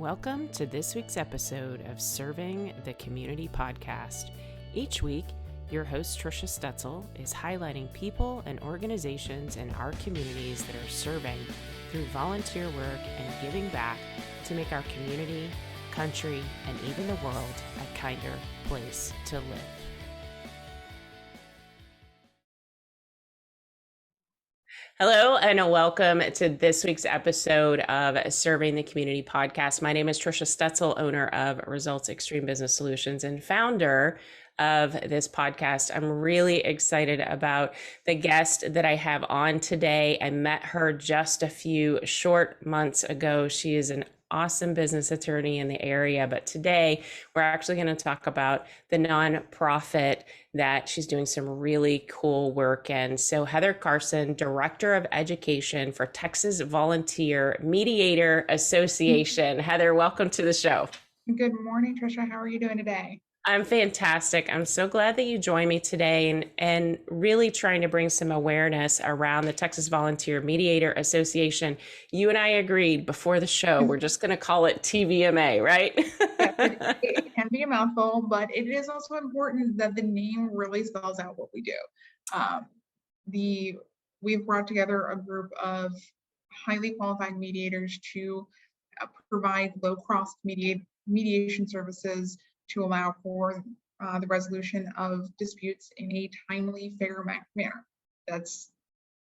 Welcome to this week's episode of Serving the Community podcast. Each week, your host Trisha Stetzel is highlighting people and organizations in our communities that are serving through volunteer work and giving back to make our community, country, and even the world a kinder place to live. Hello and welcome to this week's episode of Serving the Community podcast. My name is Trisha Stetzel, owner of Results Extreme Business Solutions and founder of this podcast. I'm really excited about the guest that I have on today. I met her just a few short months ago. She is an awesome business attorney in the area, but today we're actually going to talk about the nonprofit that she's doing some really cool work in. So Heather Carson, Director of Education for Texas Volunteer Mediator Association. Heather, welcome to the show. Good morning, Trisha. How are you doing today? I'm fantastic. I'm so glad that you joined me today and really trying to bring some awareness around the Texas Volunteer Mediator Association. You and I agreed before the show, we're just going to call it TVMA, right? Yes, it can be a mouthful, but it is also important that the name really spells out what we do. We've brought together a group of highly qualified mediators to provide low-cost mediation services to allow for the resolution of disputes in a timely, fair manner. That's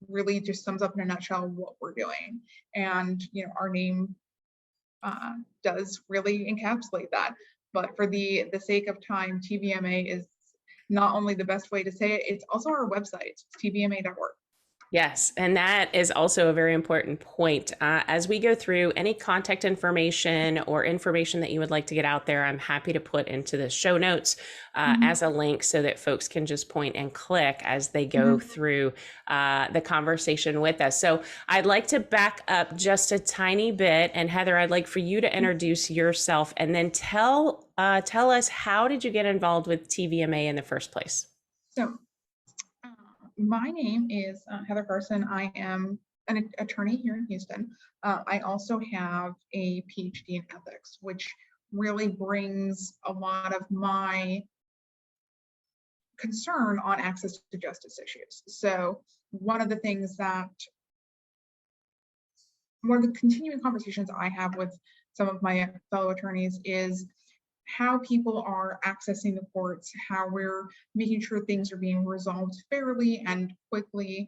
really just sums up in a nutshell what we're doing. And our name does really encapsulate that. But for the sake of time, TVMA is not only the best way to say it, it's also our website, tvma.org. Yes, and that is also a very important point. As we go through any contact information or information that you would like to get out there, I'm happy to put into the show notes as a link so that folks can just point and click as they go through the conversation with us. So I'd like to back up just a tiny bit. And Heather, I'd like for you to introduce yourself and then tell us, how did you get involved with TVMA in the first place? So my name is Heather Carson. I am an attorney here in Houston. I also have a PhD in ethics, which really brings a lot of my concern on access to justice issues. So one of the continuing conversations I have with some of my fellow attorneys is how people are accessing the courts, how we're making sure things are being resolved fairly and quickly,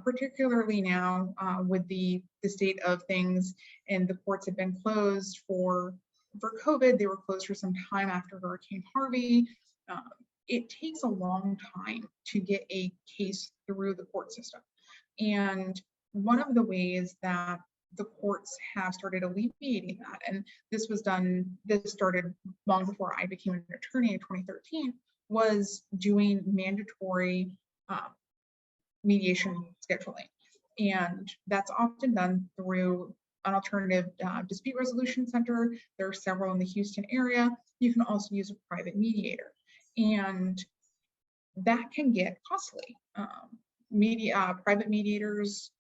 particularly now with the state of things, and the courts have been closed for COVID. They were closed for some time after Hurricane Harvey. It takes a long time to get a case through the court system. And one of the ways that the courts have started alleviating that, and this started long before I became an attorney in 2013, was doing mandatory mediation scheduling. And that's often done through an alternative dispute resolution center. There are several in the Houston area. You can also use a private mediator. And that can get costly. Private mediators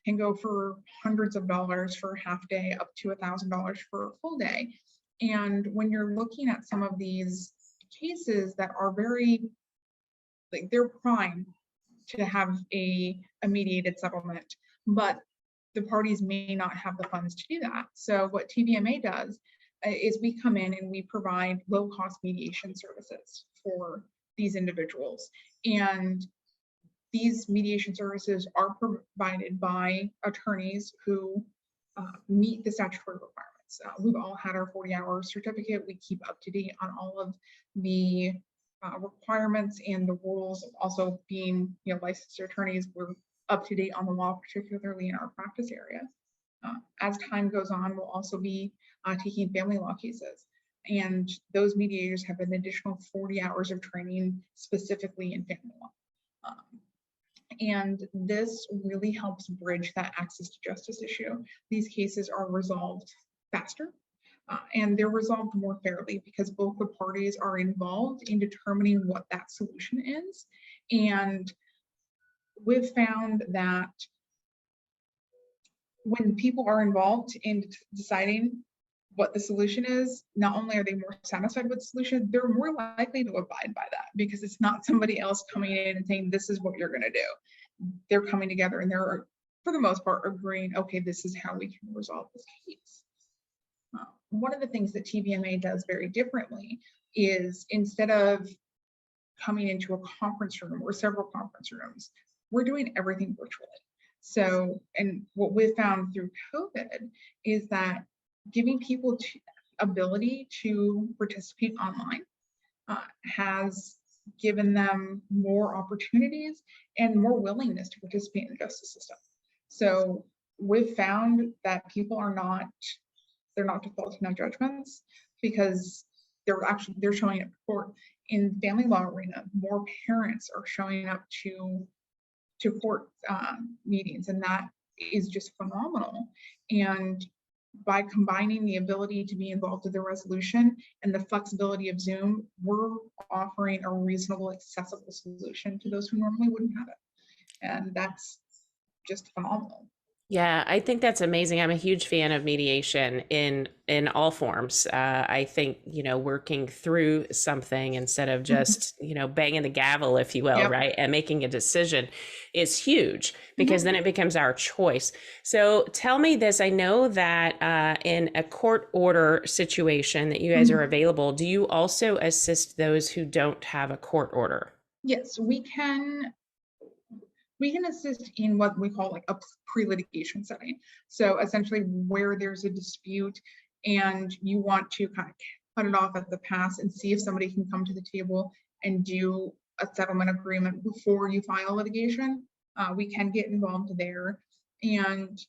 can go for hundreds of dollars for a half day, up to $1,000 for a full day. And when you're looking at some of these cases that are they're prime to have a mediated settlement, but the parties may not have the funds to do that. So what TVMA does is we come in and we provide low-cost mediation services for these individuals. And these mediation services are provided by attorneys who meet the statutory requirements. We've all had our 40-hour certificate. We keep up to date on all of the requirements and the rules. Also, being licensed attorneys, we're up to date on the law, particularly in our practice area. As time goes on, we'll also be taking family law cases. And those mediators have an additional 40 hours of training specifically in family law. And this really helps bridge that access to justice issue. These cases are resolved faster and they're resolved more fairly because both the parties are involved in determining what that solution is. And we've found that when people are involved in deciding what the solution is, not only are they more satisfied with the solution, they're more likely to abide by that because it's not somebody else coming in and saying, this is what you're going to do. They're coming together and they're, for the most part, agreeing, okay, this is how we can resolve this case. One of the things that TVMA does very differently is instead of coming into a conference room or several conference rooms, we're doing everything virtually. So, and what we've found through COVID is that giving people ability to participate online has given them more opportunities and more willingness to participate in the justice system. So we've found that people are not, they're not defaulting on judgments because they're showing up to court. In family law arena, more parents are showing up to court meetings, and that is just phenomenal. And by combining the ability to be involved in the resolution and the flexibility of Zoom, we're offering a reasonable, accessible solution to those who normally wouldn't have it. And that's just phenomenal. Yeah, I think that's amazing. I'm a huge fan of mediation in all forms. I think, working through something instead of just, banging the gavel, if you will, Yep. right? And making a decision is huge because then it becomes our choice. So tell me this. I know that in a court order situation that you guys are available, do you also assist those who don't have a court order? Yes, we can assist in what we call like a pre-litigation setting. So essentially where there's a dispute and you want to kind of cut it off at the pass and see if somebody can come to the table and do a settlement agreement before you file litigation, we can get involved there. And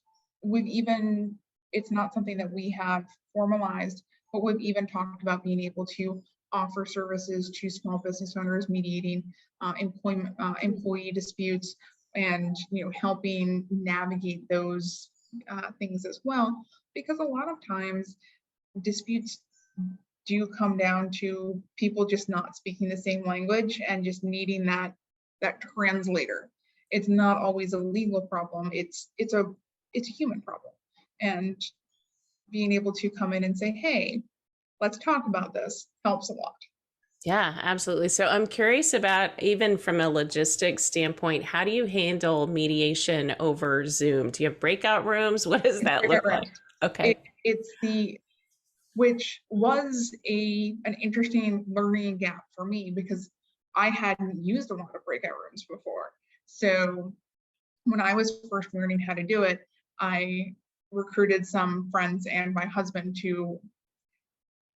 it's not something that we have formalized, but we've even talked about being able to offer services to small business owners, mediating employee disputes, and helping navigate those things as well, because a lot of times disputes do come down to people just not speaking the same language and just needing that translator. It's not always a legal problem. It's a human problem, and being able to come in and say, hey, let's talk about this helps a lot. Yeah, absolutely. So I'm curious about, even from a logistics standpoint, how do you handle mediation over Zoom? Do you have breakout rooms? What does that look like? Okay. Which was an interesting learning gap for me because I hadn't used a lot of breakout rooms before. So when I was first learning how to do it, I recruited some friends and my husband to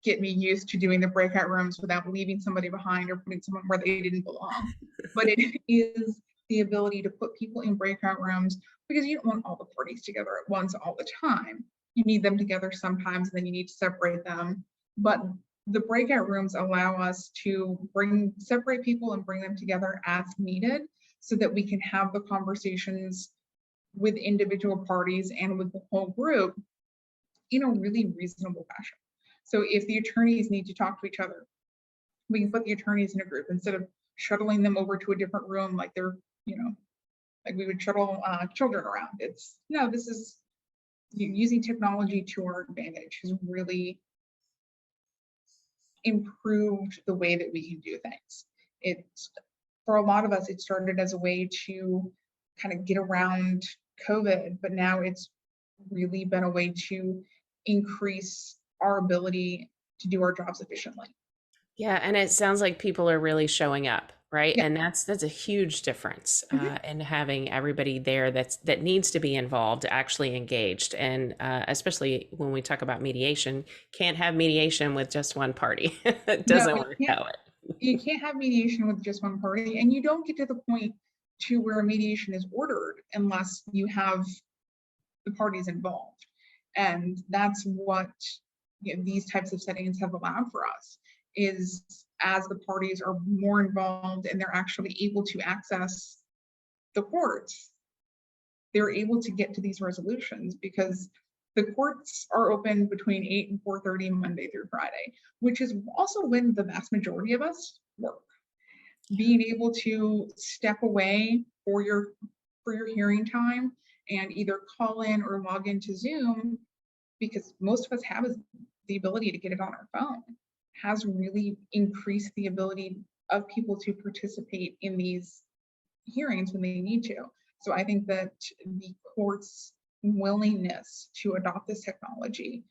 get me used to doing the breakout rooms without leaving somebody behind or putting someone where they didn't belong. But it is the ability to put people in breakout rooms because you don't want all the parties together at once all the time. You need them together sometimes, and then you need to separate them. But the breakout rooms allow us to separate people and bring them together as needed so that we can have the conversations with individual parties and with the whole group in a really reasonable fashion. So if the attorneys need to talk to each other, we can put the attorneys in a group instead of shuttling them over to a different room like they're, like we would shuttle children around. This is using technology to our advantage has really improved the way that we can do things. For a lot of us, it started as a way to kind of get around COVID, but now it's really been a way to increase our ability to do our jobs efficiently. Yeah, and it sounds like people are really showing up, right? Yeah. And that's a huge difference in having everybody there that needs to be involved, actually engaged. And especially when we talk about mediation, can't have mediation with just one party. It doesn't work that way. You can't have mediation with just one party, and you don't get to the point to where mediation is ordered unless you have the parties involved. And that's what these types of settings have allowed for us, is as the parties are more involved and they're actually able to access the courts, they're able to get to these resolutions because the courts are open between 8 and 4:30 Monday through Friday, which is also when the vast majority of us work. Being able to step away for your hearing time and either call in or log into Zoom, because most of us have the ability to get it on our phone has really increased the ability of people to participate in these hearings when they need to. So I think that the court's willingness to adopt this technology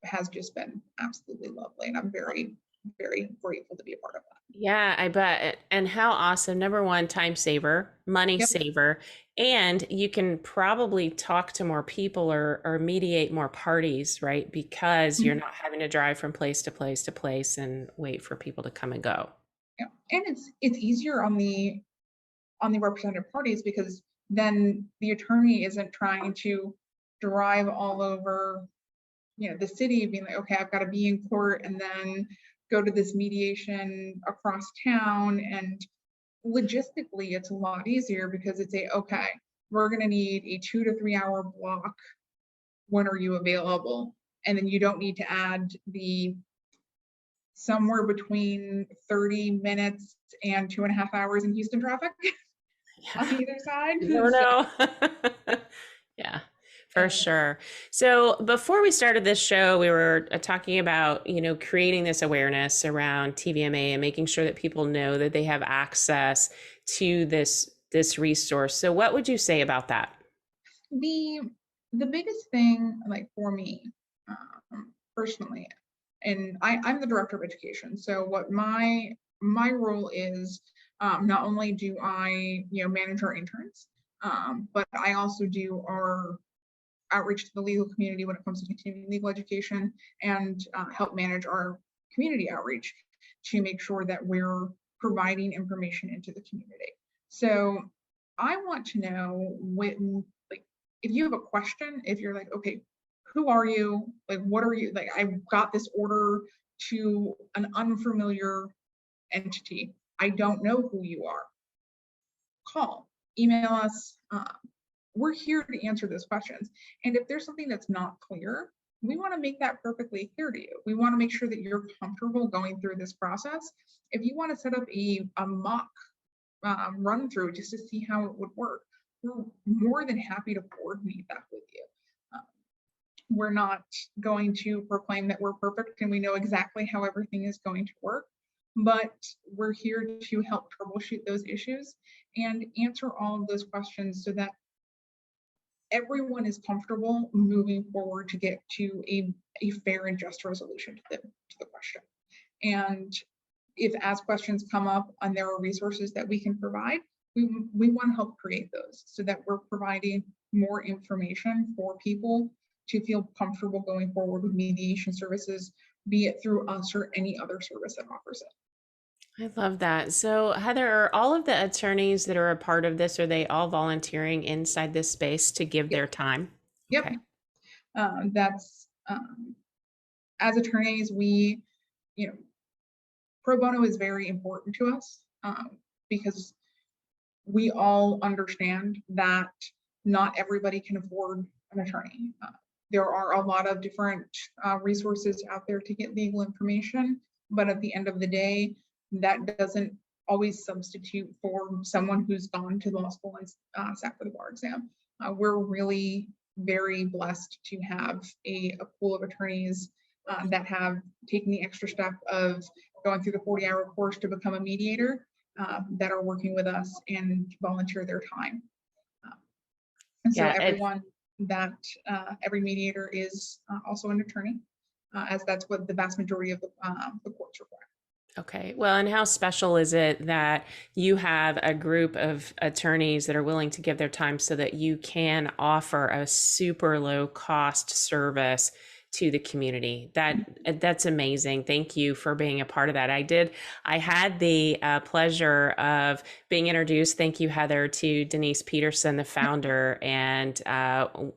has just been absolutely lovely. And I'm very, very grateful to be a part of that. Yeah, I bet. And how awesome. Number one, time saver, money Yep. saver, and you can probably talk to more people or mediate more parties, right? Because you're Mhm. not having to drive from place to place to place and wait for people to come and go. Yeah. And it's easier on the representative parties, because then the attorney isn't trying to drive all over, the city, being like, okay, I've got to be in court and then go to this mediation across town. And logistically, it's a lot easier because it's okay, we're going to need a 2 to 3 hour block. When are you available? And then you don't need to add the somewhere between 30 minutes and 2.5 hours in Houston traffic on Yeah, either side. you never So, know. Yeah, for and sure. So before we started this show, we were talking about, creating this awareness around TVMA and making sure that people know that they have access to this resource. So what would you say about that? the the biggest thing, like for me, personally, and I'm the director of education. So what my role is, not only do I manage our interns, but I also do our outreach to the legal community when it comes to continuing legal education, and help manage our community outreach to make sure that we're providing information into the community. So I want to know when, like, if you have a question, if you're like, okay, who are you? Like, what are you? Like, I got this order to an unfamiliar entity. I don't know who you are. Call, email us. We're here to answer those questions. And if there's something that's not clear, we want to make that perfectly clear to you. We want to make sure that you're comfortable going through this process. If you want to set up a mock run through just to see how it would work, we're more than happy to coordinate that with you. We're not going to proclaim that we're perfect and we know exactly how everything is going to work, but we're here to help troubleshoot those issues and answer all of those questions so that everyone is comfortable moving forward to get to a fair and just resolution to the question. And if as questions come up and there are resources that we can provide, we want to help create those so that we're providing more information for people to feel comfortable going forward with mediation services, be it through us or any other service that offers it. I love that. So, Heather, are all of the attorneys that are a part of this, are they all volunteering inside this space to give Yep. their time? Yep. Okay. That's as attorneys, we, you know, pro bono is very important to us, because we all understand that not everybody can afford an attorney. There are a lot of different resources out there to get legal information, but at the end of the day, that doesn't always substitute for someone who's gone to law school and sat for the bar exam. We're really very blessed to have a pool of attorneys that have taken the extra step of going through the 40-hour course to become a mediator, that are working with us and volunteer their time. And so Yeah, everyone that every mediator is also an attorney, as that's what the vast majority of the courts require. okay. Well, and how special is it that you have a group of attorneys that are willing to give their time so that you can offer a super low cost service to the community? That's amazing. Thank you for being a part of that. I had the pleasure of being introduced. Thank you, Heather, to Denise Peterson, the founder, and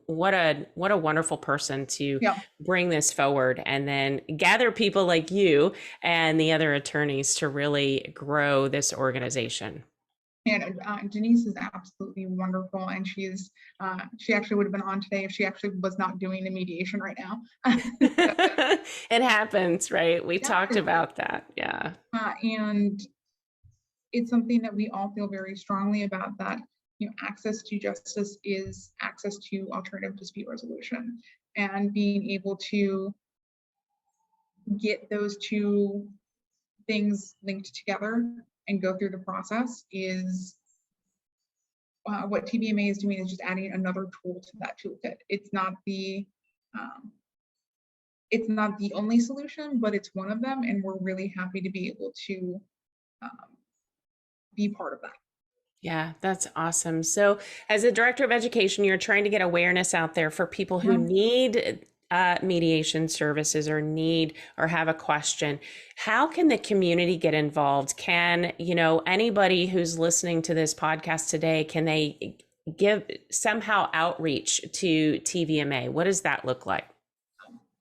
what a wonderful person to Yeah, bring this forward, and then gather people like you and the other attorneys to really grow this organization. and Denise is absolutely wonderful, and she actually would have been on today if she actually was not doing a mediation right now. It happens, right? We talked Yeah, about that. Yeah. and it's something that we all feel very strongly about, that access to justice is access to alternative dispute resolution, and being able to get those two things linked together and go through the process is what TVMA is doing, is just adding another tool to that toolkit. It's not the only solution, but it's one of them, and we're really happy to be able to be part of that. Yeah, that's awesome. So, as a director of education, you're trying to get awareness out there for people who need mediation services or need or have a question. How can the community get involved? Can, anybody who's listening to this podcast today, can they give somehow outreach to TVMA? What does that look like?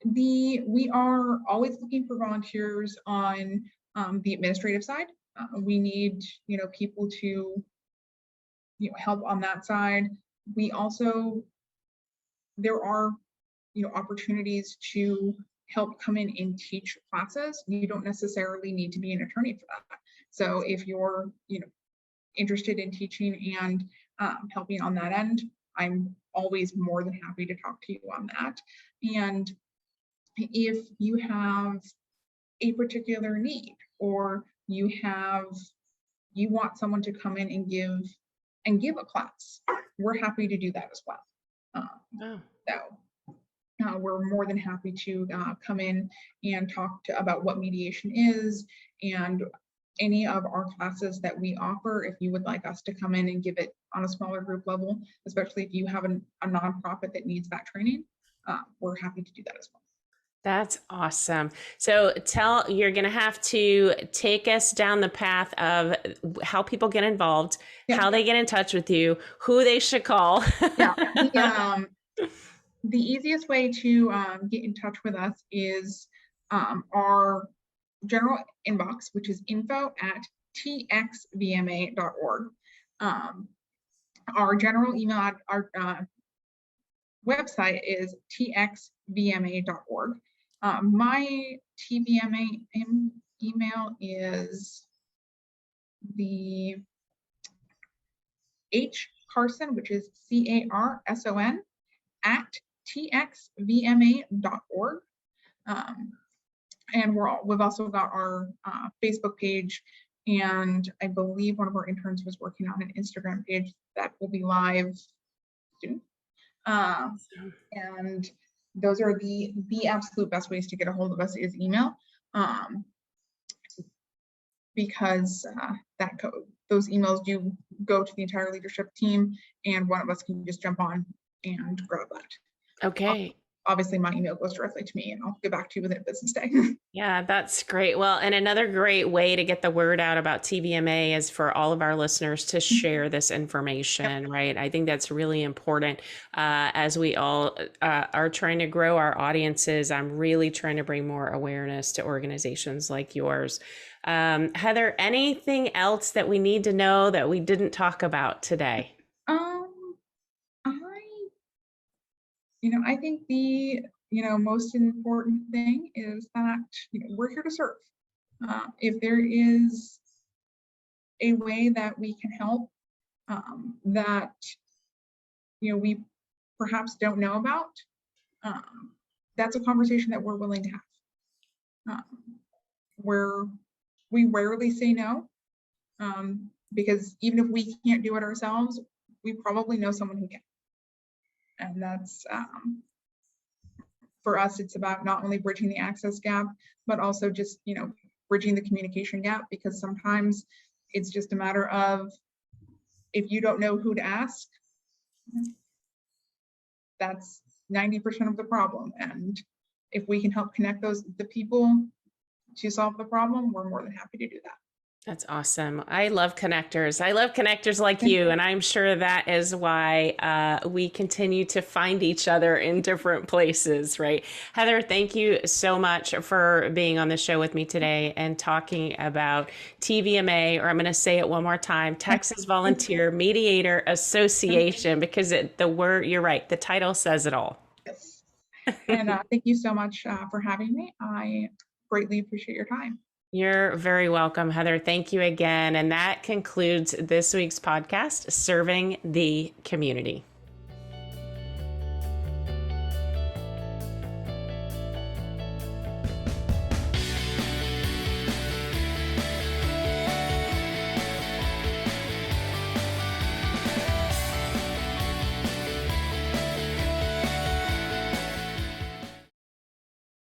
We are always looking for volunteers on the administrative side. We need, people to, help on that side. We also, there are, opportunities to help come in and teach classes. You don't necessarily need to be an attorney for that. So if you're, interested in teaching and helping on that end, I'm always more than happy to talk to you on that. And if you have a particular need, or you want someone to come in and give a class, we're happy to do that as well. So we're more than happy to come in and talk about what mediation is, and any of our classes that we offer. If you would like us to come in and give it on a smaller group level, especially if you have a nonprofit that needs that training, we're happy to do that as well. That's awesome. So you're going to have to take us down the path of how people get involved, how they get in touch with you, who they should call. The easiest way to get in touch with us is our general inbox, which is info@txvma.org. Our general email, our website is txvma.org. My TVMA email is the H Carson, which is CARSON @txvma.org. And we've also got our Facebook page, and I believe one of our interns was working on an Instagram page that will be live soon. And those are the absolute best ways to get a hold of us is email, because those emails do go to the entire leadership team, and one of us can just jump on and grab that. Okay. Obviously, my email goes directly to me, and I'll get back to you within a business day. Yeah, that's great. Well, and another great way to get the word out about TVMA is for all of our listeners to share this information, right? I think that's really important as we all are trying to grow our audiences. I'm really trying to bring more awareness to organizations like yours. Heather, anything else that we need to know that we didn't talk about today? I think the most important thing is that we're here to serve. If there is a way that we can help that we perhaps don't know about, that's a conversation that we're willing to have. We rarely say no, because even if we can't do it ourselves, we probably know someone who can. And that's, for us, it's about not only bridging the access gap, but also just, bridging the communication gap, because sometimes it's just a matter of, if you don't know who to ask, that's 90% of the problem. And if we can help connect the people to solve the problem, we're more than happy to do that. That's awesome. I love connectors. I love connectors like you. And I'm sure that is why we continue to find each other in different places, right? Heather, thank you so much for being on the show with me today and talking about TVMA, or I'm going to say it one more time, Texas Volunteer Mediator Association, because you're right, the title says it all. Yes. And thank you so much for having me. I greatly appreciate your time. You're very welcome, Heather. Thank you again. And that concludes this week's podcast, Serving the Community.